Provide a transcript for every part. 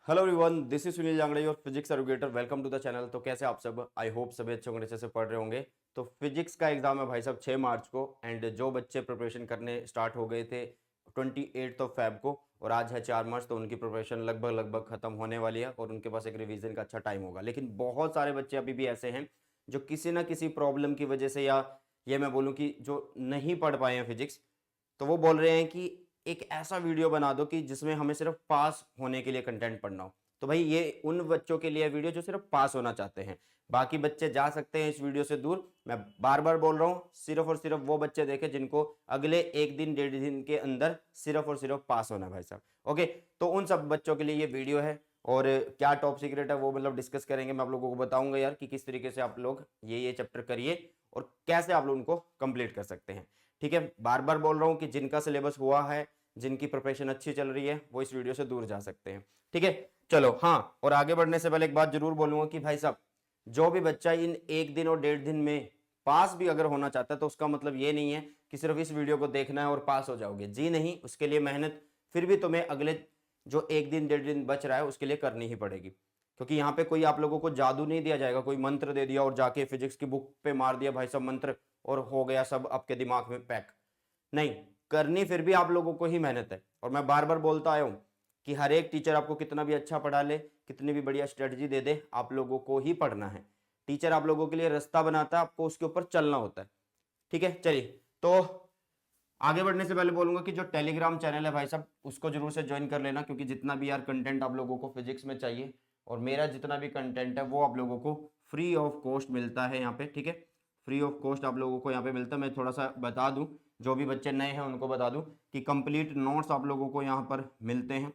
Hello everyone, this is Sunil Jangde और physics educator. Welcome to the channel. तो कैसे आप सब? आई होप सभी अच्छे होंगे, अच्छे से पढ़ रहे होंगे। तो फिजिक्स का एग्जाम है भाई साहब 6 मार्च को। एंड जो बच्चे प्रिपरेशन करने स्टार्ट हो गए थे 28 ऑफ फेब को, और आज है 4 मार्च, तो उनकी प्रिपरेशन लगभग लगभग खत्म होने वाली है और उनके पास एक रिवीजन का अच्छा टाइम होगा। लेकिन बहुत सारे बच्चे अभी भी ऐसे हैं जो किसी ना किसी प्रॉब्लम की वजह से, या ये मैं बोलूँ कि जो नहीं पढ़ पाए हैं फिजिक्स, तो वो बोल रहे हैं कि एक ऐसा वीडियो बना दो कि जिसमें हमें सिर्फ पास होने के लिए कंटेंट पढ़ना हो। तो भाई ये उन बच्चों के लिए वीडियो जो सिर्फ पास होना चाहते हैं। बाकी बच्चे जा सकते हैं इस वीडियो से दूर। मैं बार बार बोल रहा हूं, सिर्फ और सिर्फ वो बच्चे देखें जिनको अगले एक दिन डेढ़ दिन के अंदर सिर्फ और सिर्फ पास होना है भाई साहब। ओके, तो उन सब बच्चों के लिए ये वीडियो है। और क्या टॉप सीक्रेट है वो मतलब डिस्कस करेंगे। मैं आप लोगों को बताऊंगा यार कि किस तरीके से आप लोग ये चैप्टर करिए और कैसे आप लोग उनको कंप्लीट कर सकते हैं। ठीक है, बार बार बोल रहा हूं कि जिनका सिलेबस हुआ है, जिनकी प्रिपरेशन अच्छी चल रही है, वो इस वीडियो से दूर जा सकते हैं। ठीक है, चलो। हाँ, और आगे बढ़ने से पहले एक बात जरूर बोलूंगा कि भाई साहब, जो भी बच्चा इन एक दिन और डेढ़ दिन में पास भी अगर होना चाहता है, तो उसका मतलब ये नहीं है कि सिर्फ इस वीडियो को देखना है और पास हो जाओगे। जी नहीं, उसके लिए मेहनत फिर भी तुम्हें अगले जो एक दिन डेढ़ दिन बच रहा है उसके लिए करनी ही पड़ेगी। क्योंकि यहाँ पे कोई आप लोगों को जादू नहीं दिया जाएगा, कोई मंत्र दे दिया और जाके फिजिक्स की बुक पे मार दिया भाई साहब मंत्र और हो गया सब आपके दिमाग में पैक। नहीं, करनी फिर भी आप लोगों को ही मेहनत है। और मैं बार बार बोलता आया हूं कि हर एक टीचर आपको कितना भी अच्छा पढ़ा ले, कितनी भी बढ़िया स्ट्रेटजी दे दे, आप लोगों को ही पढ़ना है। टीचर आप लोगों के लिए रास्ता बनाता है, आपको उसके ऊपर चलना होता है। ठीक है, चलिए। तो आगे बढ़ने से पहले बोलूंगा कि जो टेलीग्राम चैनल है भाई साहब, उसको जरूर से ज्वाइन कर लेना। क्योंकि जितना भी यार कंटेंट आप लोगों को फिजिक्स में चाहिए, और मेरा जितना भी कंटेंट है वो आप लोगों को फ्री ऑफ कॉस्ट मिलता है यहाँ पे। ठीक है, फ्री ऑफ कॉस्ट आप लोगों को यहाँ पे मिलता है। मैं थोड़ा सा बता दूं, जो भी बच्चे नए हैं उनको बता दूं कि कंप्लीट नोट्स आप लोगों को यहाँ पर मिलते हैं।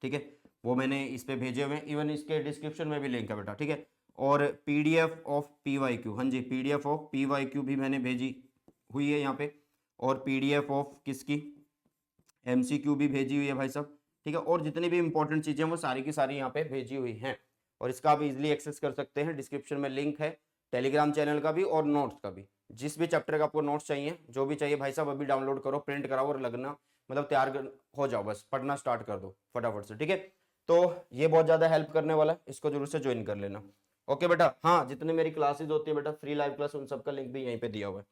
ठीक है, वो मैंने इस पे भेजे हुए हैं, इवन इसके डिस्क्रिप्शन में भी लिंक है बेटा। ठीक है, और पीडीएफ ऑफ पीवाईक्यू, हाँ जी, पीडीएफ ऑफ पीवाईक्यू भी मैंने भेजी हुई है यहाँ पे। और पीडीएफ ऑफ किसकी, एमसीक्यू भी भेजी हुई है भाई साहब। ठीक है, और जितनी भी इंपॉर्टेंट चीजें वो सारी की सारी यहाँ पे भेजी हुई हैं। और इसका आप इजिली एक्सेस कर सकते हैं, डिस्क्रिप्शन में लिंक है टेलीग्राम चैनल का भी और नोट्स का भी। जिस भी चैप्टर का आपको नोट्स चाहिए, जो भी चाहिए भाई साहब, अभी डाउनलोड करो, प्रिंट कराओ और लगना मतलब हो जाओ, बस पढ़ना स्टार्ट कर दो फटाफट से। ठीक है, तो ये बहुत ज्यादा हेल्प करने वाला है, इसको जरूर से ज्वाइन कर लेना। ओके बेटा, हाँ, जितनी मेरी क्लासेज होती है बेटा, फ्री लाइव क्लास, उन सबका लिंक भी यहीं पे दिया हुआ है।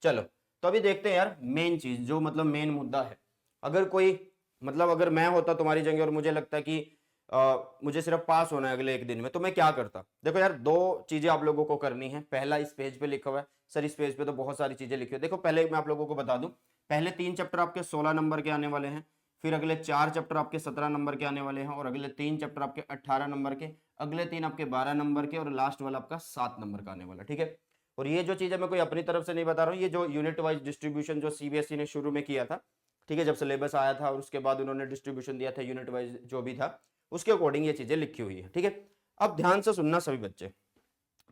चलो, तो अभी देखते हैं यार मेन चीज, जो मतलब मेन मुद्दा है। अगर कोई मतलब अगर मैं होता तुम्हारी जगह और मुझे लगता है कि मुझे सिर्फ पास होना है अगले एक दिन में, तो मैं क्या करता? देखो यार, दो चीजें आप लोगों को करनी है। पहला इस पेज पे लिखा हुआ है। सर इस पेज पे तो बहुत सारी चीजें लिखी हुई है। देखो, पहले मैं आप लोगों को बता दूं, पहले 3 चैप्टर आपके 16 नंबर के आने वाले हैं, फिर अगले 4 चैप्टर आपके 17 नंबर के आने वाले हैं, और अगले 3 चैप्टर आपके 18 नंबर के, अगले 3 आपके 12 नंबर के, और लास्ट वाला आपका 7 नंबर का आने वाला। ठीक है, और ये जो चीज है मैं कोई अपनी तरफ से नहीं बता रहा हूँ, ये जो यूनिट वाइज डिस्ट्रीब्यूशन जो सीबीएसई ने शुरू में किया था, ठीक है, जब सिलेबस आया था और उसके बाद उन्होंने डिस्ट्रीब्यूशन दिया था यूनिट वाइज जो भी था, उसके अकॉर्डिंग ये चीजें लिखी हुई है। ठीक है, अब ध्यान से सुनना सभी बच्चे।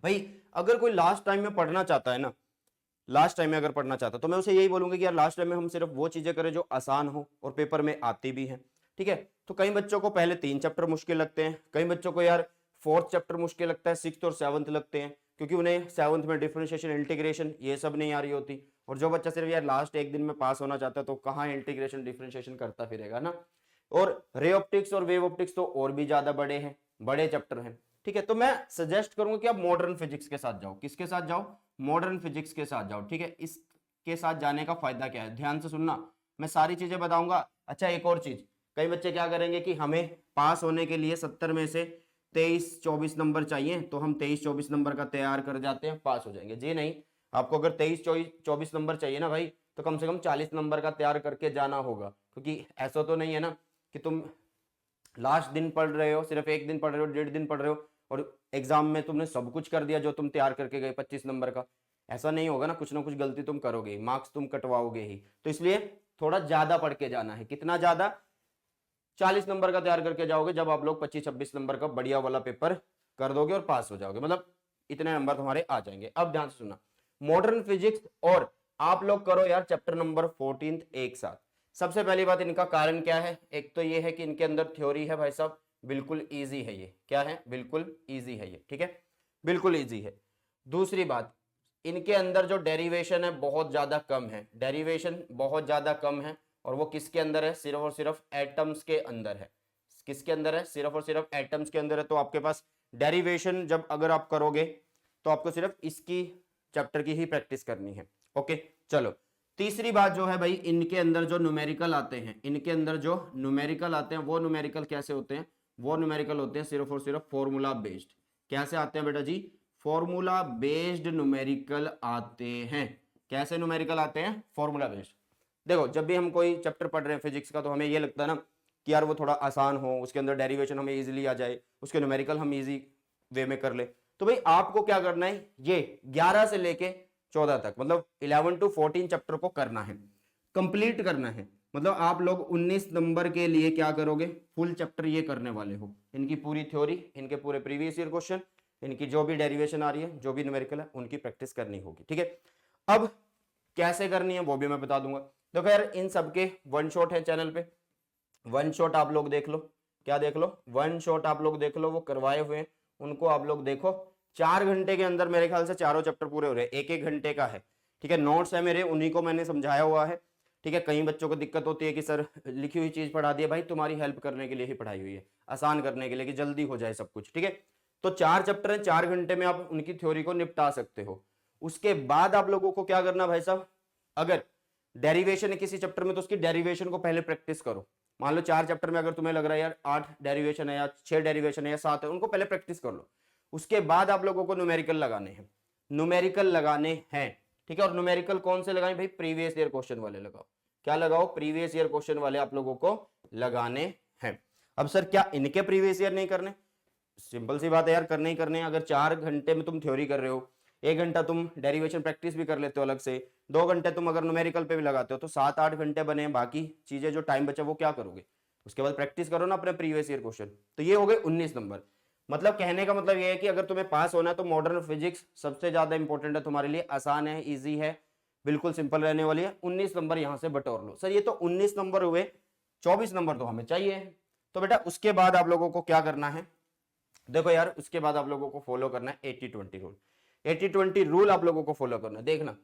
भाई अगर कोई लास्ट टाइम में पढ़ना चाहता है ना, लास्ट टाइम में अगर पढ़ना चाहता, तो मैं उसे यही बोलूंगा कि यार लास्ट टाइम में हम सिर्फ वो चीजें करें जो आसान हो और पेपर में आती भी है। ठीक है, तो कई बच्चों को पहले 3 चैप्टर मुश्किल लगते हैं, कई बच्चों को यार 4th चैप्टर मुश्किल लगता है, 6th और 7th लगते हैं, क्योंकि उन्हें 7th में डिफरेंशिएशन, इंटीग्रेशन ये सब नहीं आ रही होती। और जो बच्चा सिर्फ यार लास्ट एक दिन में पास होना चाहता है, तो कहाँ इंटीग्रेशन डिफरेंशिएशन करता फिरेगा ना। और रे ऑप्टिक्स और वेव ऑप्टिक्स तो और भी ज्यादा बड़े हैं, बड़े चैप्टर हैं। ठीक है, तो मैं सजेस्ट करूंगा कि आप मॉडर्न फिजिक्स के साथ जाओ। किसके साथ जाओ? मॉडर्न फिजिक्स के साथ जाओ। ठीक है, इसके साथ जाने का फायदा क्या है, ध्यान से सुनना, मैं सारी चीजें बताऊंगा। अच्छा, एक और चीज, कई बच्चे क्या करेंगे कि हमें पास होने के लिए 70 में से 23-24 नंबर चाहिए, तो हम 23-24 नंबर का तैयार कर जाते हैं, पास हो जाएंगे। जी नहीं, आपको अगर 23-24 नंबर चाहिए ना भाई, तो कम से कम 40 नंबर का तैयार करके जाना होगा। क्योंकि ऐसा तो नहीं है ना कि तुम लास्ट दिन पढ़ रहे हो, सिर्फ एक दिन पढ़ रहे हो, डेढ़ दिन पढ़ रहे हो, और एग्जाम में तुमने सब कुछ कर दिया जो तुम तैयार करके गए 25 नंबर का। ऐसा नहीं होगा ना कुछ गलती तुम करोगे, मार्क्स तुम कटवाओगे ही। तो इसलिए थोड़ा ज्यादा पढ़ के जाना है। कितना ज्यादा? 40 नंबर का तैयार करके जाओगे, जब आप लोग 25-26 नंबर का बढ़िया वाला पेपर कर दोगे और पास हो जाओगे, मतलब इतने नंबर तुम्हारे आ जाएंगे। अब ध्यान से सुना, मॉडर्न फिजिक्स और आप लोग करो यार चैप्टर नंबर 14 एक साथ। सबसे पहली बात, इनका कारण क्या है? एक तो ये है कि इनके अंदर थ्योरी है भाई साहब, बिल्कुल इजी है। ये क्या है? बिल्कुल इजी है ये। ठीक है, बिल्कुल इजी है। दूसरी बात, इनके अंदर जो डेरिवेशन है बहुत ज्यादा कम है, डेरिवेशन बहुत ज्यादा कम है। और वो किसके अंदर है? सिर्फ और सिर्फ एटम्स के अंदर है। किसके अंदर है, सिर्फ और सिर्फ एटम्स के अंदर है। तो आपके पास डेरिवेशन जब अगर आप करोगे तो आपको सिर्फ इसकी चैप्टर की ही प्रैक्टिस करनी है। ओके चलो, तीसरी बात जो है भाई, इनके अंदर जो न्यूमेरिकल आते हैं, इनके अंदर जो न्यूमेरिकल आते हैं वो न्यूमेरिकल कैसे होते हैं, वो न्यूमेरिकल होते हैं सिर्फ और सिर्फ फॉर्मूला बेस्ड। कैसे आते हैं बेटा जी, फॉर्मूला बेस्ड न्यूमेरिकल आते हैं। कैसे न्यूमेरिकल आते हैं, फॉर्मूला बेस्ड। देखो जब भी हम कोई चैप्टर पढ़ रहे हैं फिजिक्स का तो हमें ये लगता है ना कि यार वो थोड़ा आसान हो, उसके अंदर डेरिवेशन हमें इजीली आ जाए, उसके न्यूमेरिकल हम इजी वे में कर ले। तो भाई आपको क्या करना है, ये 11 से लेके 14 तक, मतलब 11 to 14 चैप्टर को करना है, कंप्लीट करना है। मतलब आप लोग 19 नंबर के लिए क्या करोगे, फुल चैप्टर ये करने वाले हो, इनकी पूरी थ्योरी, इनके पूरे प्रीवियस ईयर क्वेश्चन, इनकी जो भी डेरिवेशन आ रही है, जो भी न्यूमेरिकल है, उनकी प्रैक्टिस करनी होगी। ठीक है, अब कैसे करनी है वो भी मैं बता दूंगा। देखो यार इन सबके वन शॉट है चैनल पे, वन शॉट आप लोग देख लो। क्या देख लो, वन शॉट आप लोग देख लो, वो करवाए हुए हैं, उनको आप लोग देखो। 4 घंटे के अंदर मेरे ख्याल से चारों चैप्टर पूरे हो रहे हैं, एक एक घंटे का है। ठीक है, नोट्स है मेरे, उन्हीं को मैंने समझाया हुआ है। ठीक है, कई बच्चों को दिक्कत होती है कि सर लिखी हुई चीज पढ़ा दी है, भाई तुम्हारी हेल्प करने के लिए ही पढ़ाई हुई है, आसान करने के लिए कि जल्दी हो जाए सब कुछ। ठीक है, तो 4 चैप्टर है, 4 घंटे में आप उनकी थ्योरी को निपटा सकते हो। उसके बाद आप लोगों को क्या करना भाई साहब, अगर डेरिवेशन है किसी चैप्टर में तो उसकी डेरिवेशन को पहले प्रैक्टिस करो। मान लो 4 चैप्टर में अगर तुम्हें लग रहा है यार 8 डेरिवेशन है या 6 डेरिवेशन है या 7 है, उनको पहले प्रैक्टिस कर लो। उसके बाद आप लोगों को न्यूमेरिकल लगाने हैं, न्यूमेरिकल लगाने हैं। ठीक है, और न्यूमेरिकल कौन से लगाए भाई, प्रीवियस ईयर क्वेश्चन वाले लगाओ। क्या लगाओ, प्रीवियस ईयर क्वेश्चन वाले आप लोगों को लगाने हैं। अब सर क्या इनके प्रीवियस ईयर नहीं करने, सिंपल सी बात है यार, करने ही करने। अगर 4 घंटे में तुम थ्योरी कर रहे हो, 1 घंटा तुम डेरिवेशन प्रैक्टिस भी कर लेते हो अलग से, 2 घंटे तुम अगर न्यूमेरिकल पे भी लगाते हो, तो 7-8 घंटे बने। बाकी चीजें जो टाइम बचा वो क्या करोगे, उसके बाद प्रैक्टिस करो ना अपने प्रीवियस ईयर क्वेश्चन। तो ये हो गए 19 नंबर। मतलब कहने का मतलब ये है कि अगर तुम्हें पास होना है तो मॉडर्न फिजिक्स सबसे ज्यादा इंपॉर्टेंट है तुम्हारे लिए, आसान है, ईजी है, बिल्कुल सिंपल रहने वाली है। 19 नंबर यहां से बटोर लो। सर ये तो 19 नंबर हुए, 24 नंबर तो हमें चाहिए। तो बेटा उसके बाद आप लोगों को क्या करना है, देखो यार उसके बाद आप लोगों को फॉलो करना है 80-20 रूल। 80-20 रूल आप लोगों को फॉलो करना है। देखना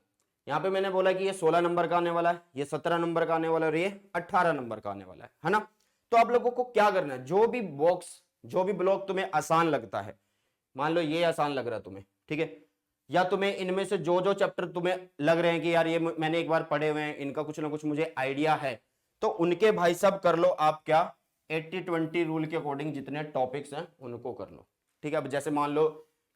यहाँ पे मैंने बोला कि ये 16 नंबर का आने वाला है, ये 17 नंबर का आने वाला है और ये 18 नंबर का आने वाला है ना। तो आप लोगों को क्या करना है, जो भी बॉक्स, जो भी ब्लॉक तुम्हें आसान लगता है, मान लो ये आसान लग रहा है तुम्हें, ठीक है, या तुम्हें इनमें से जो जो चैप्टर तुम्हें लग रहे हैं कि यार ये मैंने एक बार पढ़े हुए हैं, इनका कुछ ना कुछ मुझे आइडिया है, तो उनके भाई साहब कर लो आप क्या, 80-20 रूल के अकॉर्डिंग जितने टॉपिक्स हैं उनको कर लो। ठीक है, अब जैसे मान लो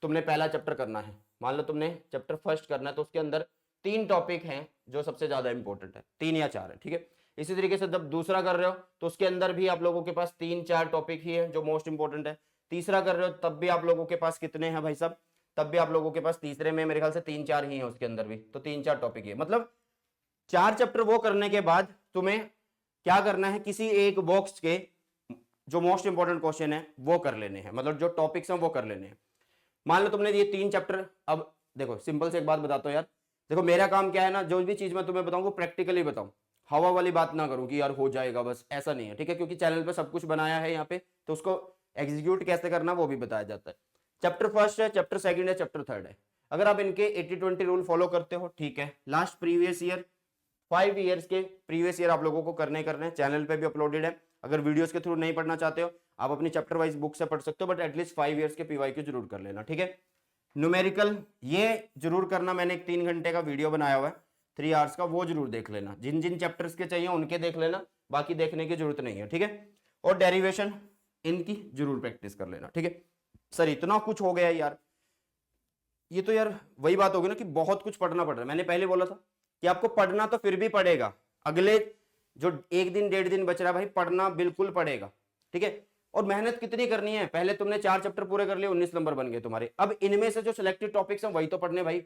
तुमने पहला चैप्टर करना है, मान लो तुमने चैप्टर फर्स्ट करना है, तो उसके अंदर 3 टॉपिक हैं जो सबसे ज्यादा इंपॉर्टेंट है, 3 या 4 है। ठीक है, इसी तरीके से जब दूसरा कर रहे हो तो उसके अंदर भी आप लोगों के पास 3-4 टॉपिक ही है जो मोस्ट इंपॉर्टेंट है। तीसरा कर रहे हो तब भी आप लोगों के पास कितने हैं भाई साहब, तब भी आप लोगों के पास तीसरे में मेरे ख्याल से 3-4 ही हैं, उसके अंदर भी तो 3-4 टॉपिक ही है। मतलब 4 चैप्टर वो करने के बाद तुम्हें क्या करना है, किसी एक बॉक्स के जो मोस्ट इंपॉर्टेंट क्वेश्चन है वो कर लेने हैं, मतलब जो टॉपिक्स हैं वो कर लेने हैं। मान लो तुमने ये 3 चैप्टर, अब देखो सिंपल से एक बात बताता हूँ यार, देखो मेरा काम क्या है ना, जो भी चीज मैं तुम्हें बताऊँ वो प्रैक्टिकली बताऊँ, हवा वाली बात ना करूँ कि यार हो जाएगा बस, ऐसा नहीं है। ठीक है, क्योंकि चैनल पे सब कुछ बनाया है यहाँ पे, तो उसको एग्जीक्यूट कैसे करना वो भी बताया जाता है। चैप्टर फर्स्ट है, चैप्टर सेकंड है, चैप्टर थर्ड है, अगर आप इनके 80-20 रूल फॉलो करते हो, ठीक है, लास्ट प्रीवियस ईयर 5 ईयर्स के प्रीवियस ईयर आप लोगों को करने हैं, चैनल पे भी अपलोडेड है। अगर वीडियोस के थ्रू नहीं पढ़ना चाहते हो आप अपनी चैप्टर वाइज बुक से पढ़ सकते हो, बट एटलीस्ट 5 ईयर्स के पीवाईक्यू जरूर कर लेना। ठीक है, न्यूमेरिकल ये जरूर करना, मैंने एक 3 घंटे का वीडियो बनाया हुआ है 3 आवर्स का, वो जरूर देख लेना, जिन जिन चैप्टर्स के चाहिए उनके देख लेना, बाकी देखने की जरूरत नहीं है। ठीक है, और डेरिवेशन इनकी जरूर प्रैक्टिस कर लेना। ठीक है, सर इतना कुछ हो गया यार, ये तो यार वही बात होगी ना कि बहुत कुछ पढ़ना पड़ रहा है। मैंने पहले बोला था कि आपको पढ़ना तो फिर भी पड़ेगा, अगले जो 1 दिन 1.5 दिन बच रहा है भाई, पढ़ना बिल्कुल पड़ेगा। ठीक है, और मेहनत कितनी करनी है, पहले तुमने 4 चैप्टर पूरे कर लिए, 19 नंबर बन गए तुम्हारे। अब इनमें से जो सिलेक्टेड टॉपिक्स हैं वही तो पढ़ने भाई।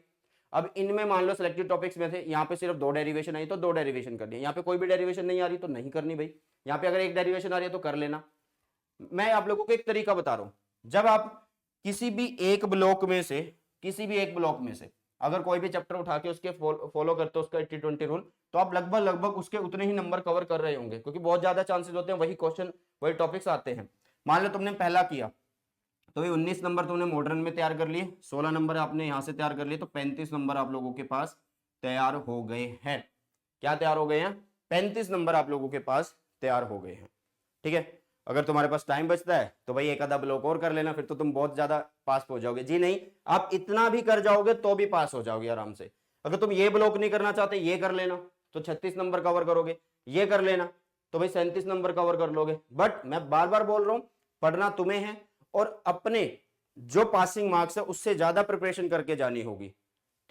अब इनमें मान लो सिलेक्टेड टॉपिक्स में थे, यहाँ पे सिर्फ 2 डेरिवेशन आई तो 2 डेरिवेशन करनी है, यहाँ पे कोई भी डेरिवेशन नहीं आ रही तो नहीं करनी भाई, यहाँ पे अगर 1 डेरिवेशन आ रही है तो कर लेना। मैं आप लोगों को एक तरीका बता रहा हूं, जब आप किसी भी एक ब्लॉक में से, किसी भी एक ब्लॉक में से अगर कोई भी चैप्टर उठा के उसके फॉलो करते हो उसका 80-20 रूल, तो आप लगभग उसके उतने ही नंबर कवर कर रहे होंगे, क्योंकि बहुत ज्यादा चांसेस होते हैं वही क्वेश्चन वही टॉपिक्स आते हैं। मान लो तुमने पहला किया तो ये 19 नंबर तुमने मॉडर्न में तैयार कर लिए, 16 नंबर आपने यहां से तैयार कर लिए, तो 35 नंबर आप लोगों के पास तैयार हो गए हैं। क्या तैयार हो गए हैं, 35 नंबर आप लोगों के पास तैयार हो गए हैं। ठीक है, अगर तुम्हारे पास टाइम बचता है तो भाई एक आधा ब्लॉक और कर लेना, फिर तो तुम बहुत ज्यादा पास हो जाओगे। जी नहीं, आप इतना भी कर जाओगे तो भी पास हो जाओगे आराम से। अगर तुम ये ब्लॉक नहीं करना चाहते, ये कर लेना तो 36 नंबर कवर करोगे, ये कर लेना तो भाई 37 नंबर कवर कर लोगे। बट मैं बार बार बोल रहा हूं, पढ़ना तुम्हें है और अपने जो पासिंग मार्क्स है उससे ज्यादा प्रिपरेशन करके जानी होगी।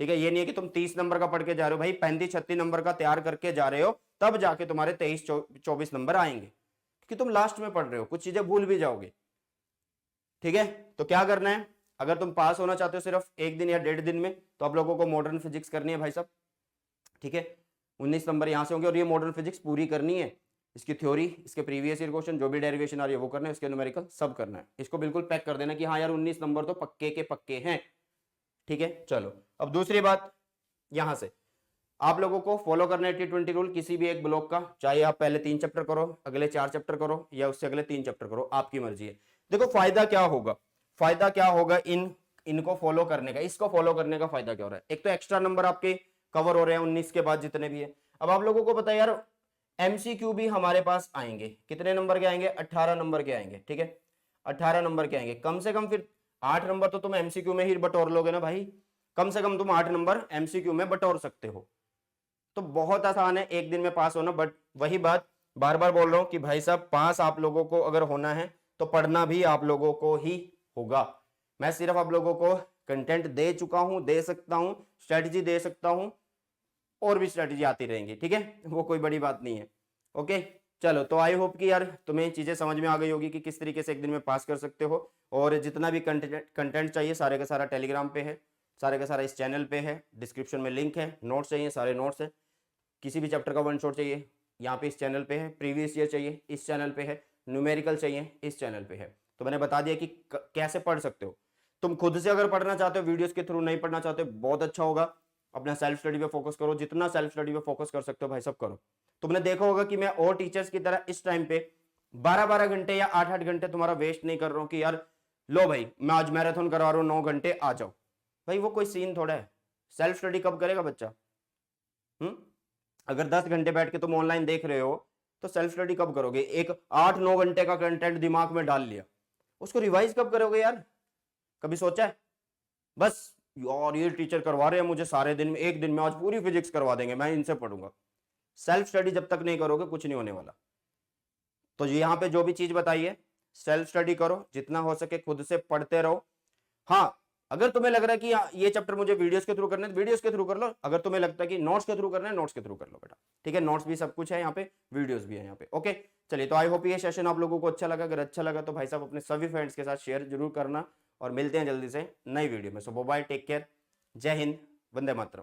ठीक है, ये नहीं है कि तुम 30 नंबर का पढ़ के जा रहे हो, भाई 35-36 नंबर का तैयार करके जा रहे हो, तब जाके तुम्हारे 23-24 नंबर आएंगे, क्योंकि तुम लास्ट में पढ़ रहे हो, कुछ चीजें भूल भी जाओगे। ठीक है, तो क्या करना है, अगर तुम पास होना चाहते हो सिर्फ 1 दिन या 1.5 दिन में, तो आप लोगों को मॉडर्न फिजिक्स करनी है भाई साहब। ठीक है, 19 नंबर यहां से होंगे और ये मॉडर्न फिजिक्स पूरी करनी है। इसकी थ्योरी, इसके प्रीवियस ईयर क्वेश्चन, जो भी डेरिवेशन आ रही है वो करना है, इसके न्यूमेरिकल सब करना है। इसको बिल्कुल पैक कर देना कि हाँ यार 19 नंबर तो पक्के के पक्के हैं। ठीक है, चलो अब दूसरी बात, यहां से आप लोगों को फॉलो करना है T20 रूल किसी भी एक ब्लॉक का, चाहे आप पहले 3 चैप्टर करो, अगले 4 चैप्टर करो, या उससे अगले 3 चैप्टर करो, आपकी मर्जी है। देखो फायदा क्या होगा, फायदा क्या होगा इनको फॉलो करने का, इसको फॉलो करने का फायदा क्या हो रहा है, एक तो एक्स्ट्रा नंबर आपके कवर हो रहे हैं 19 के बाद जितने भी है। अब आप लोगों को पता है यार एमसीक्यू भी हमारे पास आएंगे, कितने नंबर के आएंगे, 18 नंबर के आएंगे। ठीक है, 18 नंबर के आएंगे, कम से कम फिर 8 नंबर तो तुम एमसीक्यू में ही बटोर लोगे ना भाई, कम से कम तुम 8 नंबर एमसीक्यू में बटोर सकते हो। तो बहुत आसान है एक दिन में पास होना। बट वही बात बार बार बोल रहा हूं कि भाई साहब पास आप लोगों को अगर होना है तो पढ़ना भी आप लोगों को ही होगा। मैं सिर्फ आप लोगों को कंटेंट दे चुका हूं, दे सकता हूं, स्ट्रेटजी दे सकता हूं, और भी स्ट्रेटजी आती रहेंगी। ठीक है, वो कोई बड़ी बात नहीं है। ओके, चलो तो आई होप कि यार तुम्हें चीजें समझ में आ गई होगी कि किस तरीके से एक दिन में पास कर सकते हो। और जितना भी कंटेंट चाहिए सारे का सारा टेलीग्राम पे है, सारे का सारा इस चैनल पे है, डिस्क्रिप्शन में लिंक है। नोट्स चाहिए, सारे नोट्स है। किसी भी चैप्टर का वन शॉट चाहिए यहाँ पे इस चैनल पे है, प्रीवियस ईयर चाहिए इस चैनल पे है, न्यूमेरिकल चाहिए इस चैनल पे है। तो मैंने बता दिया कि कैसे पढ़ सकते हो। तुम खुद से अगर पढ़ना चाहते हो, वीडियोस के थ्रू नहीं पढ़ना चाहते, बहुत अच्छा होगा, अपना सेल्फ स्टडी पे फोकस करो, जितना सेल्फ स्टडी पे फोकस कर सकते हो भाई सब करो। तुमने देखा होगा कि मैं और टीचर्स की तरह इस टाइम पे 12-12 घंटे या 8-8 घंटे तुम्हारा वेस्ट नहीं कर रहा हूं कि यार लो भाई मैं आज मैराथन करवा रहा हूं 9 घंटे आ जाओ। भाई वो कोई सीन थोड़ा है, सेल्फ स्टडी कब करेगा बच्चा। अगर 10 घंटे बैठ के तुम ऑनलाइन देख रहे हो तो सेल्फ स्टडी कब करोगे। एक 8-9 घंटे का कंटेंट दिमाग में डाल लिया, उसको रिवाइज कब करोगे यार, कभी सोचा है। बस यार ये टीचर करवा रहे हैं मुझे सारे दिन में, एक दिन में आज पूरी फिजिक्स करवा देंगे, मैं इनसे पढ़ूंगा। सेल्फ स्टडी जब तक नहीं करोगे कुछ नहीं होने वाला। तो यहाँ पे जो भी चीज बताई है सेल्फ स्टडी करो, जितना हो सके खुद से पढ़ते रहो। हाँ, अगर तुम्हें लग रहा है कि ये चैप्टर मुझे वीडियोस के थ्रू करना है, वीडियोस के थ्रू कर लो। अगर तुम्हें लगता है कि नोट्स के थ्रू करना है, नोट्स के थ्रू कर लो बेटा। ठीक है, नोट्स भी सब कुछ है यहाँ पे, वीडियोस भी है यहाँ पे। ओके, चलिए तो आई होप ये सेशन आप लोगों को अच्छा लगा। अगर अच्छा लगा तो भाई साहब अपने सभी फ्रेंड्स के साथ शेयर जरूर करना, और मिलते हैं जल्दी से नई वीडियो में। सो बाय, टेक केयर, जय हिंद, वंदे मातरम।